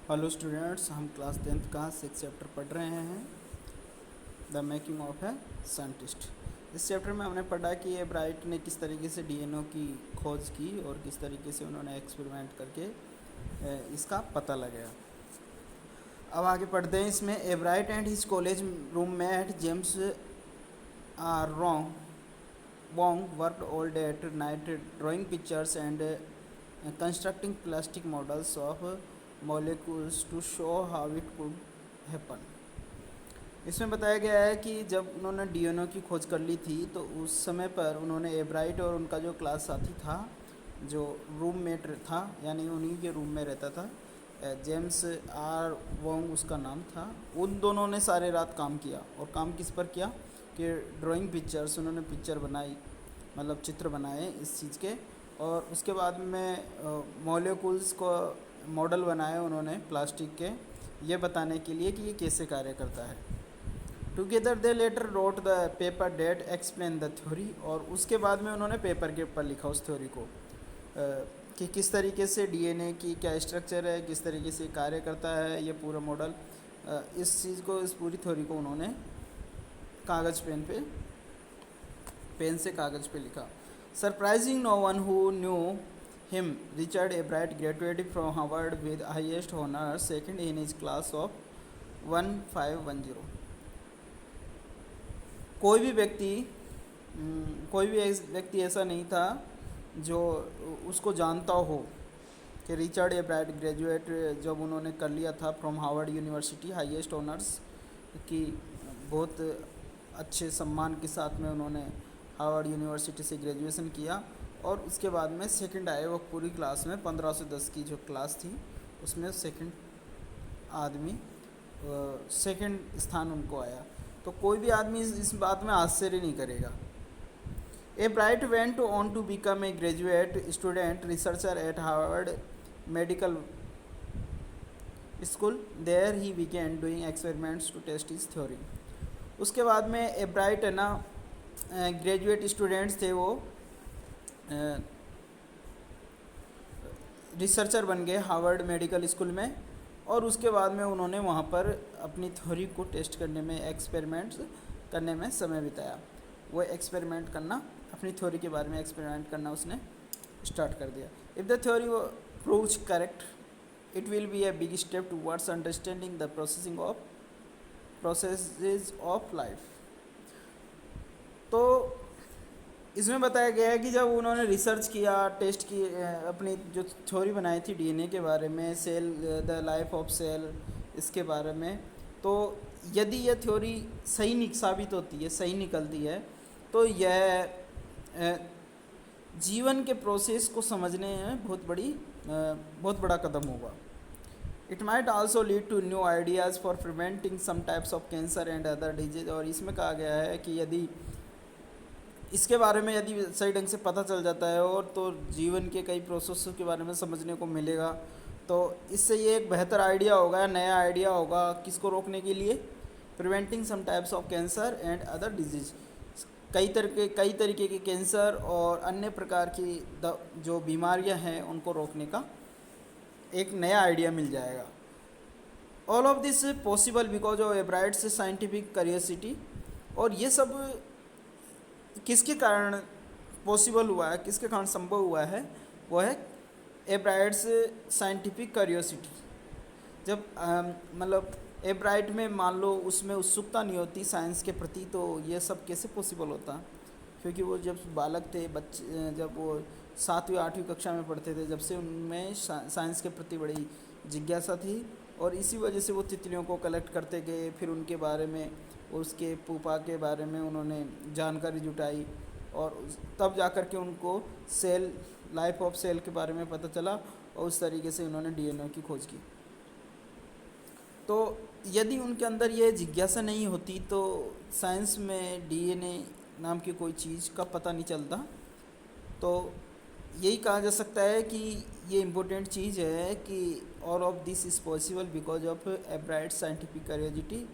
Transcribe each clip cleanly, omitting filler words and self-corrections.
Hello students, हम class 10th का 6 chapter पढ़ रहे हैं, the making of a scientist. इस चैप्टर में हमने पढ़ा कि एब्राइट ने किस तरीके से डीएनए की खोज की और किस तरीके से उन्होंने एक्सपेरिमेंट करके इसका पता लगाया। अब आगे पढ़ते हैं। इसमें Ebright and his college roommate James R Wong worked all day at night drawing pictures and constructing plastic models of molecules to show how it could happen। इसमें बताया गया है कि जब उन्होंने डीएनए की खोज कर ली थी तो उस समय पर उन्होंने एब्राइट और उनका जो क्लास साथी था, जो रूममेट था, यानी उन्हीं के रूम में रहता था, जेम्स आर वोंग उसका नाम था, उन दोनों ने सारे रात काम किया। और काम किस पर किया कि ड्राइंग पिक्चर्स, उन्होंने पिक्चर बनाई, मतलब चित्र बनाए इस चीज़ के। और उसके बाद में मॉलिक्यूल्स को मॉडल बनाए उन्होंने प्लास्टिक के, ये बताने के लिए कि ये कैसे कार्य करता है। Together they later wrote the paper that explain the theory. और उसके बाद में उन्होंने पेपर के ऊपर लिखा उस थ्योरी को, कि किस तरीके से डीएनए की क्या स्ट्रक्चर है, किस तरीके से कार्य करता है ये पूरा मॉडल। इस चीज़ को, इस पूरी थ्योरी को उन्होंने कागज़ पेन से कागज़ पे लिखा। Surprising no one who knew him, Richard Ebright graduated from Harvard with highest honor, second in his class of 1510। कोई भी व्यक्ति ऐसा नहीं था जो उसको जानता हो कि रिचर्ड एब्राइट ग्रेजुएट जब उन्होंने कर लिया था from Harvard university, highest honours की, बहुत अच्छे सम्मान के साथ में उन्होंने हार्वर्ड यूनिवर्सिटी से ग्रेजुएशन किया। और उसके बाद में सेकंड आए वो पूरी क्लास में, 1510 की जो क्लास थी उसमें सेकंड स्थान उनको आया। तो कोई भी आदमी इस बात में आश्चर्य नहीं करेगा। Ebright went on to become a graduate student researcher at Harvard Medical School. There he began doing experiments to test his theory. उसके बाद में एब्राइट है ना, ग्रेजुएट स्टूडेंट्स थे वो, रिसर्चर बन गए हार्वर्ड मेडिकल स्कूल में। और उसके बाद में उन्होंने वहाँ पर अपनी थ्योरी को टेस्ट करने में, एक्सपेरिमेंट्स करने में समय बिताया। वो एक्सपेरिमेंट करना, अपनी थ्योरी के बारे में एक्सपेरिमेंट करना उसने स्टार्ट कर दिया। If the theory proves correct, it will be a big step towards understanding the processes of life. तो इसमें बताया गया है कि जब उन्होंने रिसर्च किया, टेस्ट की, अपनी जो थ्योरी बनाई थी डीएनए के बारे में, cell, the life of cell, इसके बारे में, तो यदि यह थ्योरी सही साबित होती है, सही निकलती है, तो यह जीवन के प्रोसेस को समझने में बहुत बड़ा कदम होगा। It might also lead to new ideas for preventing some types of cancer and other disease. और इसमें कहा गया है कि यदि इसके बारे में यदि सही ढंग से पता चल जाता है और तो जीवन के कई प्रोसेस के बारे में समझने को मिलेगा, तो इससे ये एक बेहतर आइडिया होगा, नया आइडिया होगा, किसको रोकने के लिए, preventing some types of cancer and other disease, कई तरीके के कैंसर और अन्य प्रकार की जो बीमारियां हैं उनको रोकने का एक नया आइडिया मिल जाएगा। All of this possible because of Ebright's scientific curiosity. और ये सब किसके कारण पॉसिबल हुआ है, किसके कारण संभव हुआ है, वो है एब्राइट्स साइंटिफिक क्यूरियोसिटी। जब मतलब एब्राइट में मान लो उसमें उत्सुकता नहीं होती साइंस के प्रति, तो ये सब कैसे पॉसिबल होता। क्योंकि वो जब बालक थे, बच्चे, जब वो 7वीं 8वीं कक्षा में पढ़ते थे, जब से उनमें साइंस के प्रति बड़ी जिज्ञासा थी। और इसी वजह से वो तितलियों को कलेक्ट करते गए, फिर उनके बारे में, उसके पुपा के बारे में उन्होंने जानकारी जुटाई, और तब जाकर के उनको सेल, लाइफ ऑफ सेल के बारे में पता चला, और उस तरीके से उन्होंने डीएनए की खोज की। तो यदि उनके अंदर ये जिज्ञासा नहीं होती तो साइंस में डीएनए नाम की कोई चीज़ का पता नहीं चलता। तो यही कहा जा सकता है कि ये इम्पोर्टेंट चीज़ है कि all of this is possible because of एब्राइट scientific curiosity.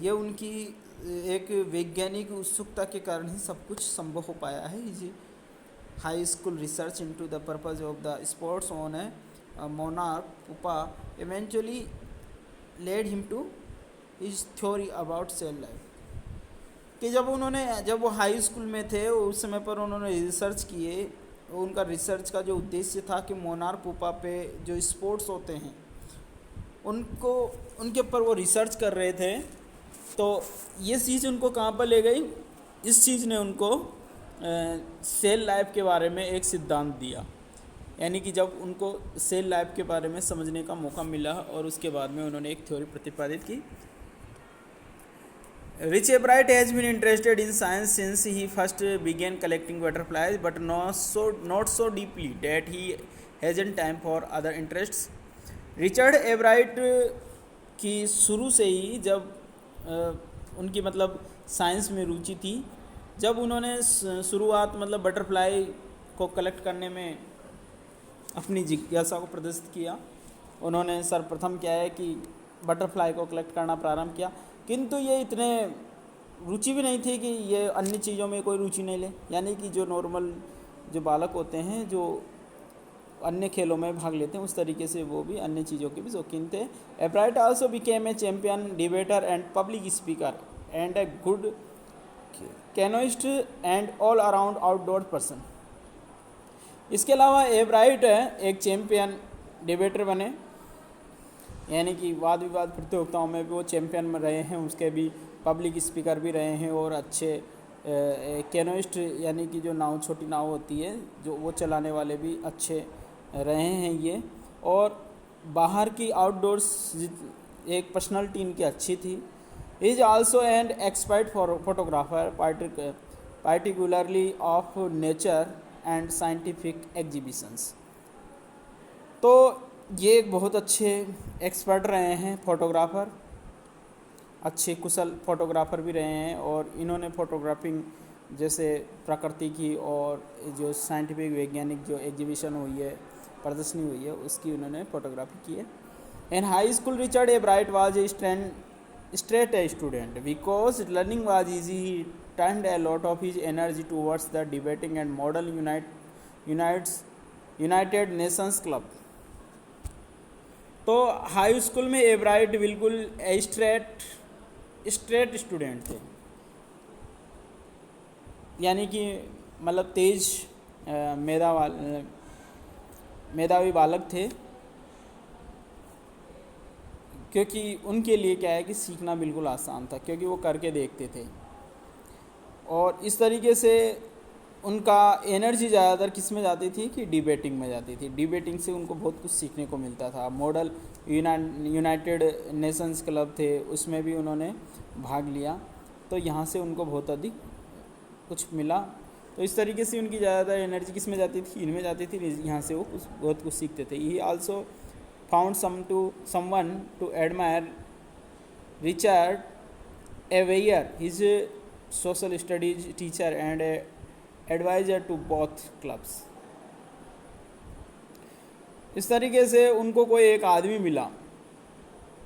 ये उनकी एक वैज्ञानिक उत्सुकता के कारण ही सब कुछ संभव हो पाया है। High school research into the purpose of the sports on A monarch Pupa eventually led him to his theory about cell life. कि जब वो हाई स्कूल में थे उस समय पर उन्होंने रिसर्च किए। उनका रिसर्च का जो उद्देश्य था कि मोनार्क पुपा पे जो स्पोर्ट्स होते हैं उनको उनके ऊपर वो रिसर्च कर रहे थे। तो ये चीज़ उनको कहाँ पर ले गई, इस चीज़ ने उनको सेल लाइफ के बारे में एक सिद्धांत दिया। यानी कि जब उनको सेल लाइफ के बारे में समझने का मौका मिला और उसके बाद में उन्होंने एक थ्योरी प्रतिपादित की। Rich Ebright has been interested in science since he first began collecting butterflies, but not so deeply that he hasn't time for other interests. Richard एब्राइट की शुरू से ही जब उनकी मतलब साइंस में रुचि थी, जब उन्होंने शुरुआत मतलब बटरफ्लाई को कलेक्ट करने में अपनी जिज्ञासा को प्रदर्शित किया। उन्होंने सर्वप्रथम क्या है कि बटरफ्लाई को कलेक्ट करना प्रारंभ किया, किंतु ये इतने रुचि भी नहीं थी कि ये अन्य चीज़ों में कोई रुचि नहीं ले। यानी कि जो नॉर्मल जो बालक होते हैं जो अन्य खेलों में भाग लेते हैं उस तरीके से वो भी अन्य चीज़ों के भी शौकीन थे। एब्राइट also became a champion debater and public speaker and a good canoeist and all around outdoor person. इसके अलावा एब्राइट एक चैम्पियन डिबेटर बने, यानी कि वाद विवाद प्रतियोगिताओं में भी वो चैम्पियन में रहे हैं, उसके भी पब्लिक स्पीकर भी रहे हैं और अच्छे कैनोइस्ट यानी कि जो नाव छोटी नाव होती है जो वो चलाने वाले भी अच्छे रहे हैं ये। और बाहर की आउटडोर्स एक पर्सनालिटी इनकी अच्छी थी। Is also an expert photographer particularly of nature and scientific exhibitions. तो ये एक बहुत अच्छे एक्सपर्ट रहे हैं, फोटोग्राफ़र, अच्छे कुशल फोटोग्राफ़र भी रहे हैं। और इन्होंने फोटोग्राफिंग जैसे प्रकृति की और जो साइंटिफिक वैज्ञानिक जो एग्जीबिशन हुई है, प्रदर्शनी हुई है, उसकी उन्होंने फोटोग्राफी की है। इन high school Richard एब्राइट was a straight a student. Because learning was easy, he turned a lot of his energy towards the debating and model United Nations Club. तो हाई स्कूल में एब्राइट बिल्कुल स्ट्रेट स्टूडेंट थे, यानी कि मतलब तेज मेधावी बालक थे, क्योंकि उनके लिए क्या है कि सीखना बिल्कुल आसान था, क्योंकि वो करके देखते थे। और इस तरीके से उनका एनर्जी ज़्यादातर किस में जाती थी कि डिबेटिंग में जाती थी। डिबेटिंग से उनको बहुत कुछ सीखने को मिलता था। मॉडल यूनाइटेड नेशंस क्लब थे, उसमें भी उन्होंने भाग लिया, तो यहाँ से उनको बहुत अधिक कुछ मिला। तो इस तरीके से उनकी ज़्यादातर एनर्जी किस में जाती थी, इनमें जाती थी, यहाँ से वो बहुत कुछ सीखते थे। ही also found someone to admire. Richard Aveyer, his social studies teacher and advisor to both clubs. इस तरीके से उनको कोई एक आदमी मिला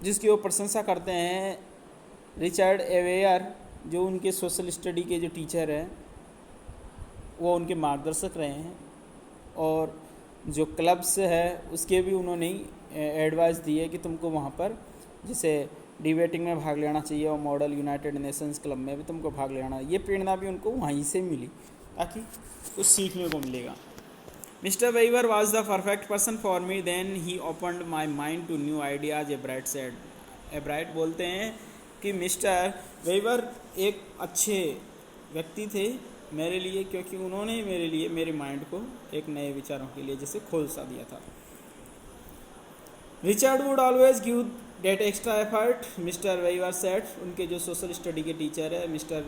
जिसकी वो प्रशंसा करते हैं। रिचर्ड एवेयर जो उनके सोशल स्टडी के जो टीचर हैं वो उनके मार्गदर्शक रहे हैं, और जो क्लब्स है उसके भी उन्होंने एडवाइस दी है कि तुमको वहाँ पर जैसे डिबेटिंग में भाग लेना चाहिए और मॉडल यूनाइटेड नेशंस क्लब में भी तुमको भाग लेना। ये प्रेरणा भी उनको वहीं से मिली ताकि कुछ सीखने को मिलेगा। Mister Weaver was the perfect person for me, then he opened my mind to new ideas, Ebright said. Ebright बोलते हैं कि मिस्टर वेवर एक अच्छे व्यक्ति थे मेरे लिए, क्योंकि उन्होंने मेरे लिए मेरे माइंड को एक नए विचारों के लिए जैसे खोल सा दिया था। Richard would always give that extra effort, mister Weaver said. उनके जो सोशल स्टडी के टीचर है मिस्टर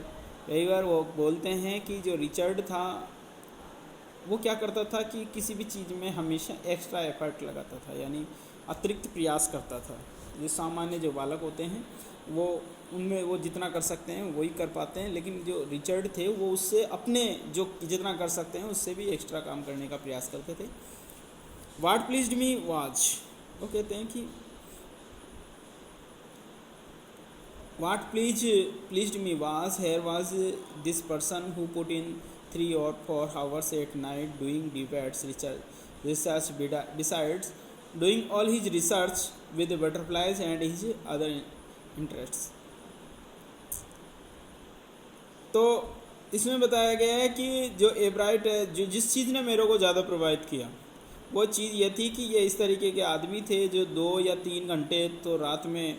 वेवर, वो बोलते हैं कि जो रिचर्ड था वो क्या करता था कि किसी भी चीज़ में हमेशा एक्स्ट्रा एफर्ट लगाता था, यानी अतिरिक्त प्रयास करता था। जो सामान्य जो बालक होते हैं वो उनमें वो जितना कर सकते हैं वही कर पाते हैं, लेकिन जो रिचर्ड थे वो उससे अपने जो जितना कर सकते हैं उससे भी एक्स्ट्रा काम करने का प्रयास करते थे। व्हाट प्लीज्ड मी वाज, वो कहते हैं कि what pleased me was here was this person who put in 3 or 4 hours at night doing debates, research besides doing all his research with the butterflies and his other interests. तो इसमें बताया गया है कि जो एब्राइट है, जो जिस चीज़ ने मेरे को ज़्यादा प्रभावित किया वो चीज़ ये थी कि ये इस तरीके के आदमी थे जो 2 या 3 घंटे तो रात में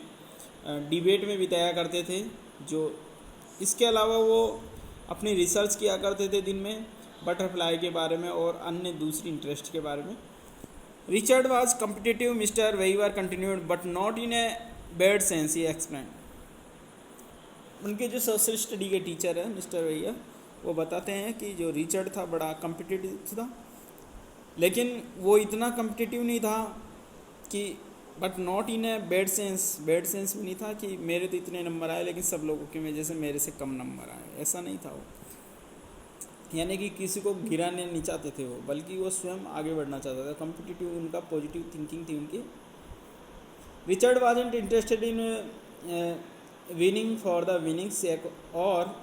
डिबेट में बिताया करते थे, जो इसके अलावा वो अपनी रिसर्च किया करते थे दिन में बटरफ्लाई के बारे में और अन्य दूसरी इंटरेस्ट के बारे में. Richard was competitive, mister Weaver continued, but not in a bad sense, he explain. उनके जो सोशल स्टडी के टीचर है मिस्टर वेइवर, वो बताते हैं कि जो रिचर्ड था बड़ा कम्पिटिटिव था, लेकिन वो इतना कम्पिटिटिव नहीं था कि, but not in a bad sense, bad sense भी नहीं था कि मेरे तो इतने नंबर आए लेकिन सब लोगों की वजह से मेरे से कम नंबर आए, ऐसा नहीं था वो. यानी कि किसी को गिराने नहीं चाहते थे वो, बल्कि वो स्वयं आगे बढ़ना चाहता था. कम्पिटिटिव उनका पॉजिटिव थिंकिंग थी उनकी. Richard wasn't interested in winning for the winning sake और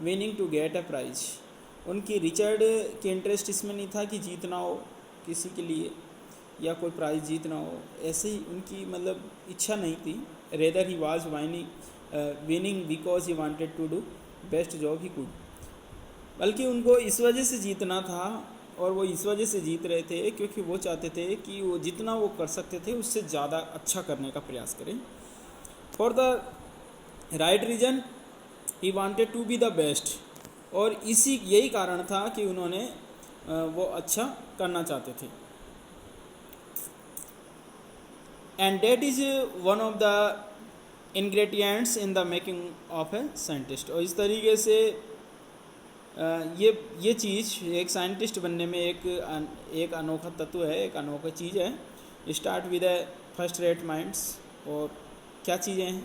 winning to get a prize. उनकी रिचर्ड की इंटरेस्ट इसमें नहीं था कि जीतना हो किसी के लिए या कोई प्राइज़ जीतना हो, ऐसे ही उनकी मतलब इच्छा नहीं थी. Rather he was winning because he wanted to do best job he could, बल्कि उनको इस वजह से जीतना था और वो इस वजह से जीत रहे थे क्योंकि वो चाहते थे कि वो जितना वो कर सकते थे उससे ज़्यादा अच्छा करने का प्रयास करें. For the right reason he wanted to be the best, और यही कारण था कि उन्होंने वो अच्छा करना चाहते थे. And that is one of the ingredients in the making of a scientist. और इस तरीके से ये चीज़ एक साइंटिस्ट बनने में एक अनोखा तत्व है, एक अनोखा चीज़ है. Start with A first rate minds. और क्या चीज़ें हैं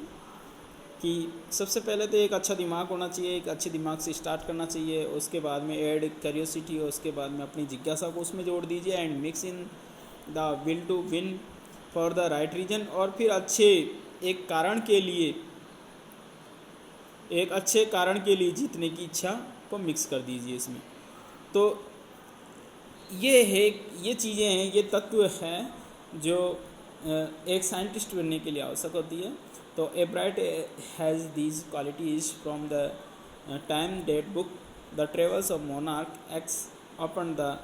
कि सबसे पहले तो एक अच्छा दिमाग होना चाहिए, एक अच्छे दिमाग से स्टार्ट करना चाहिए, उसके बाद में ऐड क्यूरियोसिटी, और उसके बाद में अपनी जिज्ञासा को उसमें जोड़ दीजिए. And mix in the will to win for the right reason. और फिर एक अच्छे कारण के लिए जीतने की इच्छा को मिक्स कर दीजिए इसमें. तो ये चीज़ें हैं, ये तत्व हैं जो एक साइंटिस्ट बनने के लिए आवश्यक होती है. तो Ebright has these qualities from the time that book the Travels of Monarch X open the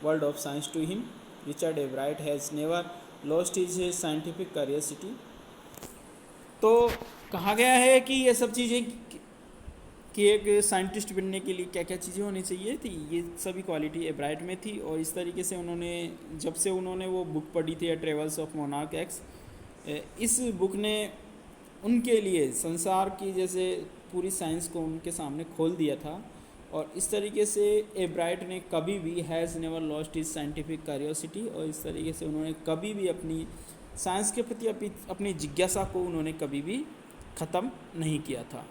world of science to him. Richard Ebright has never lost his scientific curiosity. तो कहा गया है कि ये सब चीज़ें कि एक साइंटिस्ट बनने के लिए क्या क्या चीज़ें होनी चाहिए थी, ये सभी क्वालिटी एब्राइट में थी. और इस तरीके से जब से उन्होंने वो बुक पढ़ी थी ट्रेवल्स ऑफ मोनार्क एक्स, इस बुक ने उनके लिए संसार की जैसे पूरी साइंस को उनके सामने खोल दिया था. और इस तरीके से एब्राइट ने कभी भी has never lost his scientific curiosity, और इस तरीके से उन्होंने कभी भी अपनी साइंस के प्रति अपनी जिज्ञासा को उन्होंने कभी भी ख़त्म नहीं किया था.